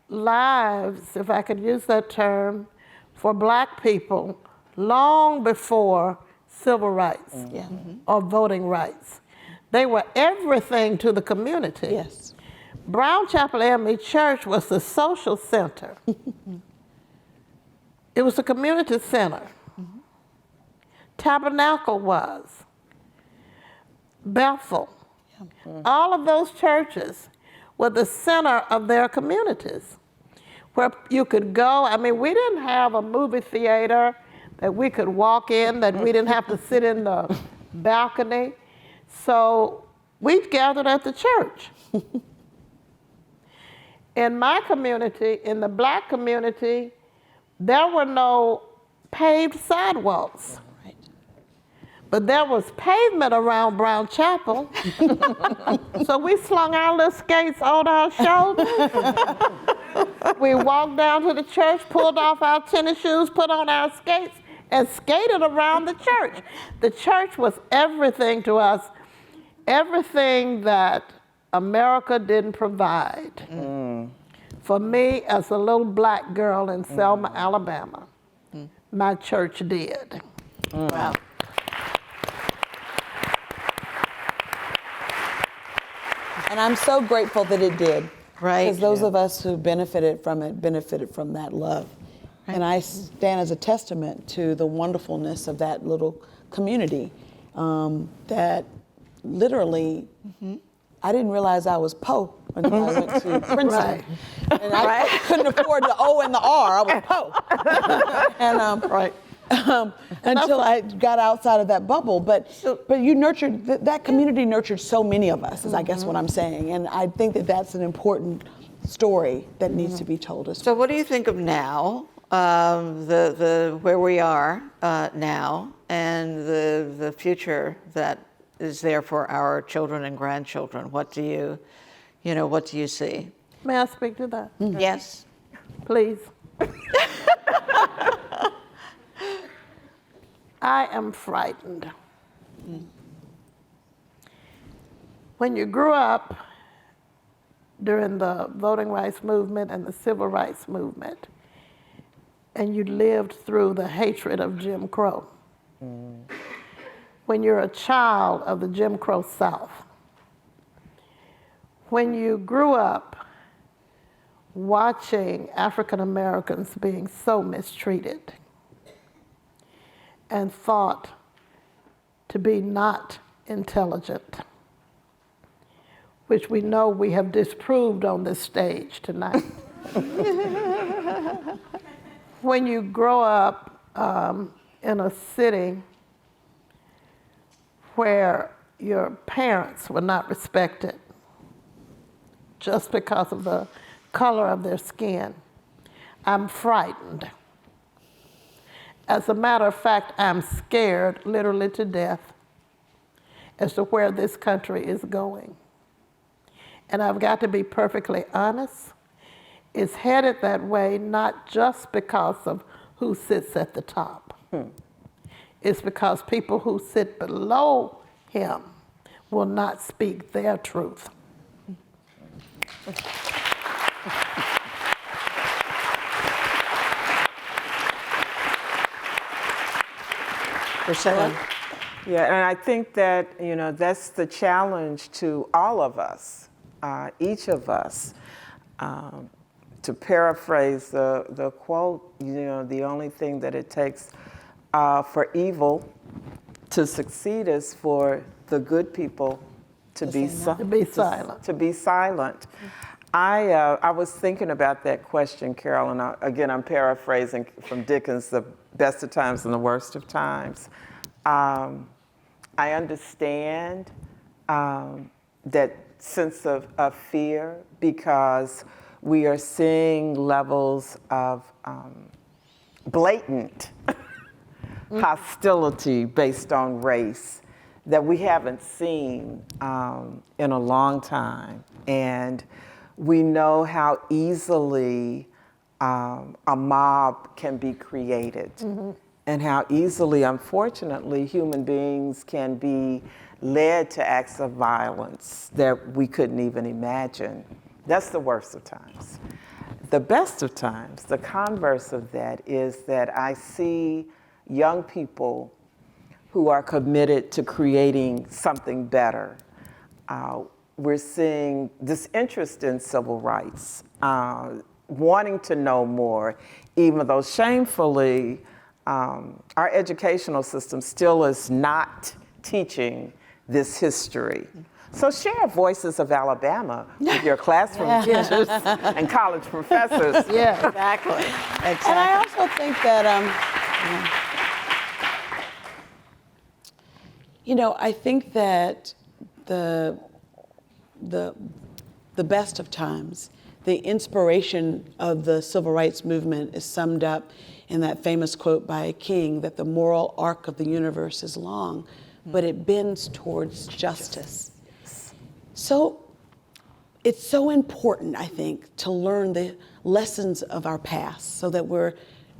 lives, if I could use that term, for Black people long before civil rights or voting rights. They were everything to the community. Yes. Brown Chapel AME Church was the social center. It was a community center. Tabernacle was. Bethel. All of those churches were the center of their communities where you could go. I mean, we didn't have a movie theater that we could walk in, that we didn't have to sit in the balcony. So we gathered at the church. In my community, in the Black community, there were no paved sidewalks. Right. But there was pavement around Brown Chapel. So we slung our little skates on our shoulders. We walked down to the church, pulled off our tennis shoes, put on our skates, and skated around the church. The church was everything to us, everything that America didn't provide. For me, as a little Black girl in Selma, Alabama, my church did. Wow. And I'm so grateful that it did. Right. Because those of us who benefited from it benefited from that love. Right. And I stand as a testament to the wonderfulness of that little community that literally, I didn't realize I was Poe until I went to Princeton. Right. And I couldn't afford the O and the R, I was Poe. And until I got outside of that bubble. But you nurtured, that community nurtured so many of us, is I guess what I'm saying. And I think that that's an important story that needs to be told as well. So what do you think of now, where we are now, and the future that is there for our children and grandchildren? What do you see? May I speak to that? Yes. Please. I am frightened. When you grew up during the voting rights movement and the civil rights movement, and you lived through the hatred of Jim Crow, when you're a child of the Jim Crow South, when you grew up watching African Americans being so mistreated and thought to be not intelligent, which we know we have disproved on this stage tonight. When you grow up in a city where your parents were not respected just because of the color of their skin, I'm frightened. As a matter of fact, I'm scared literally to death as to where this country is going. And I've got to be perfectly honest, it's headed that way not just because of who sits at the top. It's because people who sit below him will not speak their truth. Priscilla? Yeah, and I think that, that's the challenge to all of us, each of us, to paraphrase the quote, the only thing that it takes for evil to succeed is for the good people to be silent. To be silent. I was thinking about that question, Carol, and again, I'm paraphrasing from Dickens, The Best of Times and the Worst of Times. I understand that sense of fear because we are seeing levels of blatant hostility based on race that we haven't seen in a long time. And we know how easily a mob can be created and how easily, unfortunately, human beings can be led to acts of violence that we couldn't even imagine. That's the worst of times. The best of times, the converse of that is that I see young people who are committed to creating something better. We're seeing this interest in civil rights, wanting to know more, even though shamefully, our educational system still is not teaching this history. So share Voices of Alabama with your classroom teachers and college professors. Yeah, exactly. And I also think that, I think that the best of times, the inspiration of the civil rights movement is summed up in that famous quote by a king that the moral arc of the universe is long, but it bends towards justice. So it's so important, I think, to learn the lessons of our past so that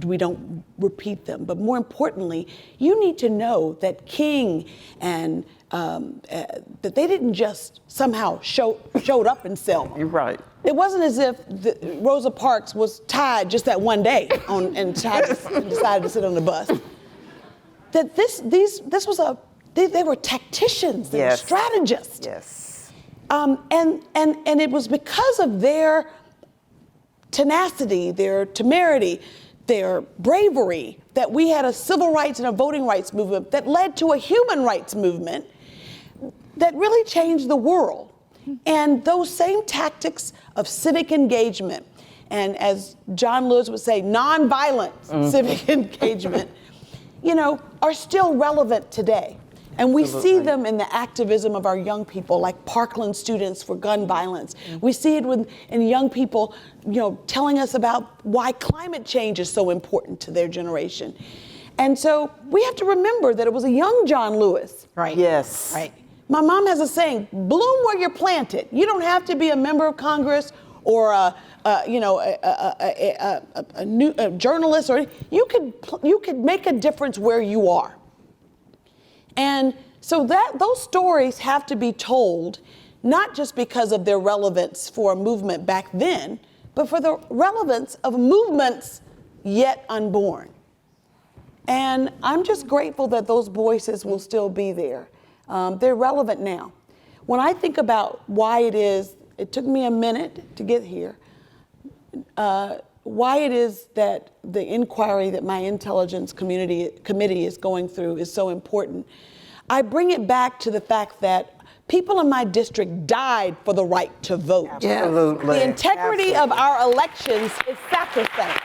we don't repeat them. But more importantly, you need to know that King and that they didn't just somehow showed up in Selma. You're right. It wasn't as if Rosa Parks was tied just that one day and decided to sit on the bus. That they were tacticians, they were strategists. Yes. And it was because of their tenacity, their temerity, their bravery, that we had a civil rights and a voting rights movement that led to a human rights movement that really changed the world. And those same tactics of civic engagement, and as John Lewis would say, nonviolent civic engagement, are still relevant today. And we see them in the activism of our young people, like Parkland students for gun violence. We see it in young people, telling us about why climate change is so important to their generation. And so we have to remember that it was a young John Lewis. Right. Yes. Right. My mom has a saying, bloom where you're planted. You don't have to be a member of Congress or a journalist, or you could make a difference where you are. And so those stories have to be told, not just because of their relevance for a movement back then, but for the relevance of movements yet unborn. And I'm just grateful that those voices will still be there. They're relevant now. When I think about why it took me a minute to get here, why it is that the inquiry that my intelligence committee is going through is so important, I bring it back to the fact that people in my district died for the right to vote. Absolutely. The integrity of our elections is sacrosanct.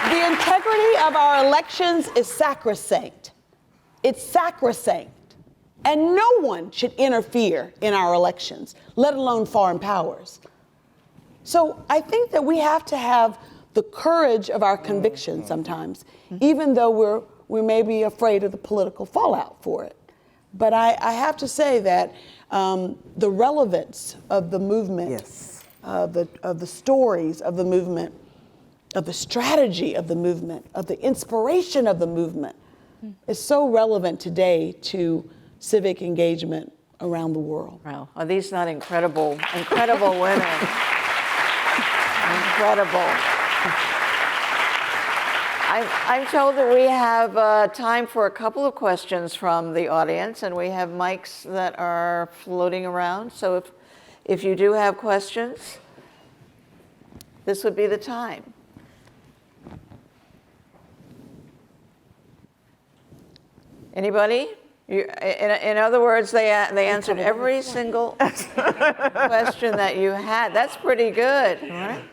The integrity of our elections is sacrosanct. It's sacrosanct. And no one should interfere in our elections, let alone foreign powers. So I think that we have to have the courage of our conviction sometimes, even though we may be afraid of the political fallout for it. But I have to say that the relevance of the movement, of the stories of the movement, of the strategy of the movement, of the inspiration of the movement, is so relevant today to civic engagement around the world. Wow, are these not incredible women? Incredible. I'm told that we have time for a couple of questions from the audience, and we have mics that are floating around. So if you do have questions, this would be the time. Anybody? In other words, they answered every single question that you had. That's pretty good. Right?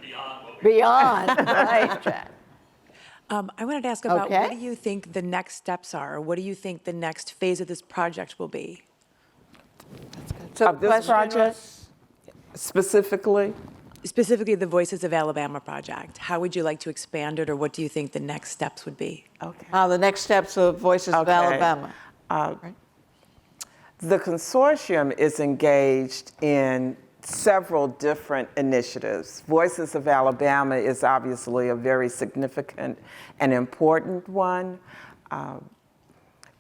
Beyond, right, Jack? I wanted to ask about what do you think the next steps are? What do you think the next phase of this project will be? That's good. So of this project, specifically? Specifically the Voices of Alabama project. How would you like to expand it, or what do you think the next steps would be? Okay. The next steps of Voices of Alabama. Right. The consortium is engaged in several different initiatives. Voices of Alabama is obviously a very significant and important one.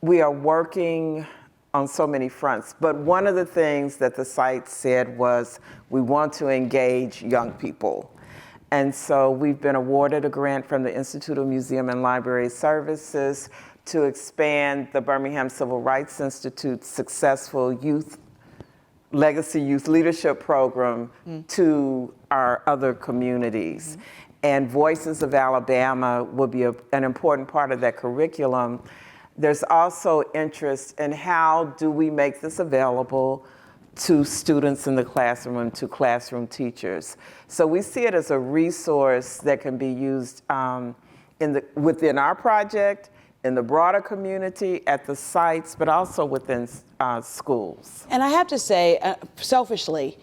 We are working on so many fronts, but one of the things that the site said was we want to engage young people. And so we've been awarded a grant from the Institute of Museum and Library Services to expand the Birmingham Civil Rights Institute's successful Legacy Youth Leadership Program to our other communities. And Voices of Alabama will be an important part of that curriculum. There's also interest in how do we make this available to students in the classroom and to classroom teachers. So we see it as a resource that can be used within our project, in the broader community, at the sites, but also within schools. And I have to say, selfishly,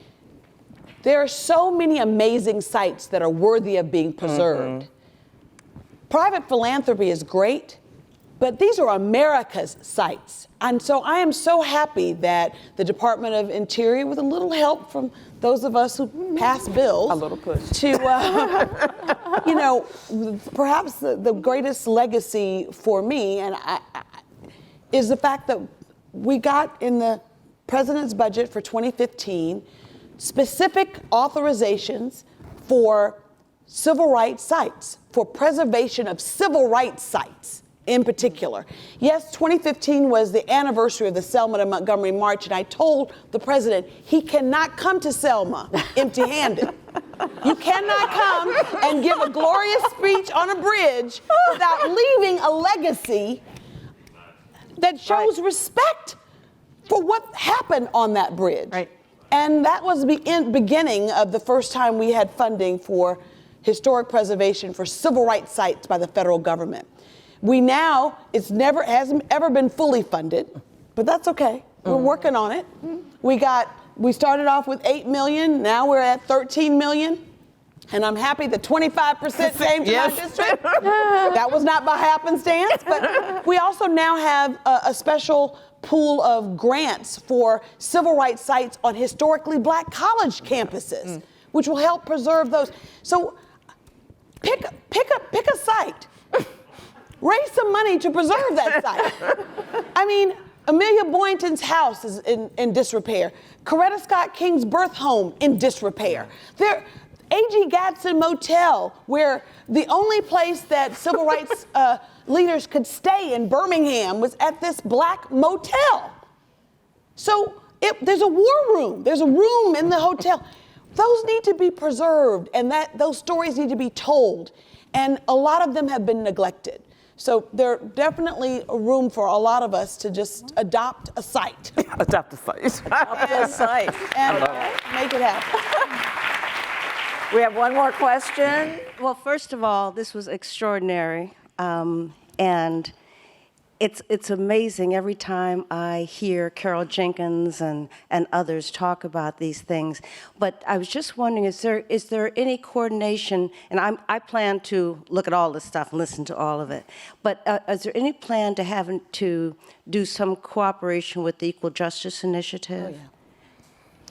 there are so many amazing sites that are worthy of being preserved. Private philanthropy is great, but these are America's sites. And so I am so happy that the Department of Interior, with a little help from those of us who pass bills, a little push, to, perhaps the greatest legacy for me is the fact that we got in the President's budget for 2015 specific authorizations for civil rights sites, for preservation of civil rights sites in particular. Yes, 2015 was the anniversary of the Selma to Montgomery March, and I told the president he cannot come to Selma empty-handed. You cannot come and give a glorious speech on a bridge without leaving a legacy that shows respect for what happened on that bridge. Right. And that was the beginning of the first time we had funding for historic preservation for civil rights sites by the federal government. We now, hasn't ever been fully funded, but that's okay. We're working on it. We started off with 8 million, now we're at 13 million. And I'm happy that 25% came to my district. That was not by happenstance, but we also now have a special pool of grants for civil rights sites on historically Black college campuses, which will help preserve those. So pick a site. Raise some money to preserve that site. I mean, Amelia Boynton's house is in disrepair. Coretta Scott King's birth home in disrepair. A.G. Gadsden Motel, where the only place that civil rights leaders could stay in Birmingham was at this Black motel. So there's a war room. There's a room in the hotel. Those need to be preserved, and those stories need to be told. And a lot of them have been neglected. So there's definitely a room for a lot of us to just adopt a site. Adopt a site. Adopt a site. And make it happen. We have one more question. Well, first of all, this was extraordinary. And it's amazing every time I hear Carol Jenkins and others talk about these things. But I was just wondering, is there any coordination? And I plan to look at all this stuff and listen to all of it. But is there any plan to do some cooperation with the Equal Justice Initiative? Oh, yeah.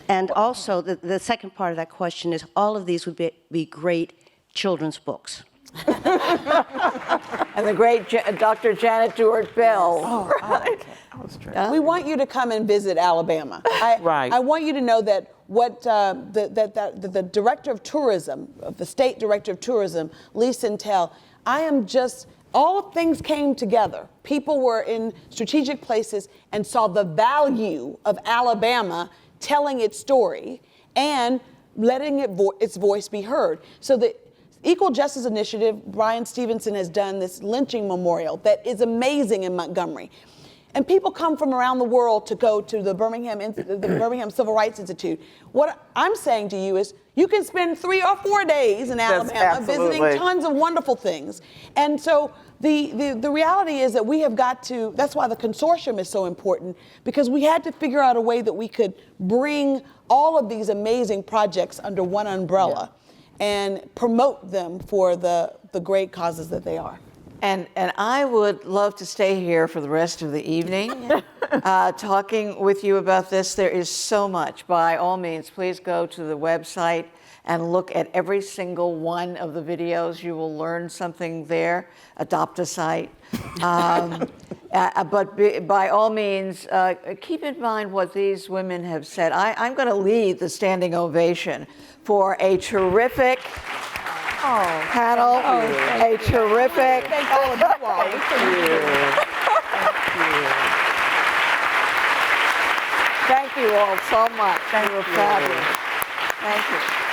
And also, the second part of that question is, all of these would be great children's books. And the great Dr. Janet Dewart-Bell. Okay. We want you to come and visit Alabama. I want you to know that what the director of tourism, the state director of tourism, Lee Sintel, I am just all things came together. People were in strategic places and saw the value of Alabama telling its story and letting its voice be heard. So the Equal Justice Initiative, Brian Stevenson has done this lynching memorial that is amazing in Montgomery. And people come from around the world to go to the Birmingham Civil Rights Institute. What I'm saying to you is you can spend 3 or 4 days in Alabama visiting tons of wonderful things. And so the reality is that we have got to, that's why the consortium is so important, because we had to figure out a way that we could bring all of these amazing projects under one umbrella and promote them for the great causes that they are. And I would love to stay here for the rest of the evening talking with you about this. There is so much. By all means, please go to the website and look at every single one of the videos. You will learn something there. Adopt a site. But by all means, keep in mind what these women have said. I'm going to lead the standing ovation for a terrific panel, a terrific. Thank all of you all. Thank you all so much. You were fabulous. Thank you.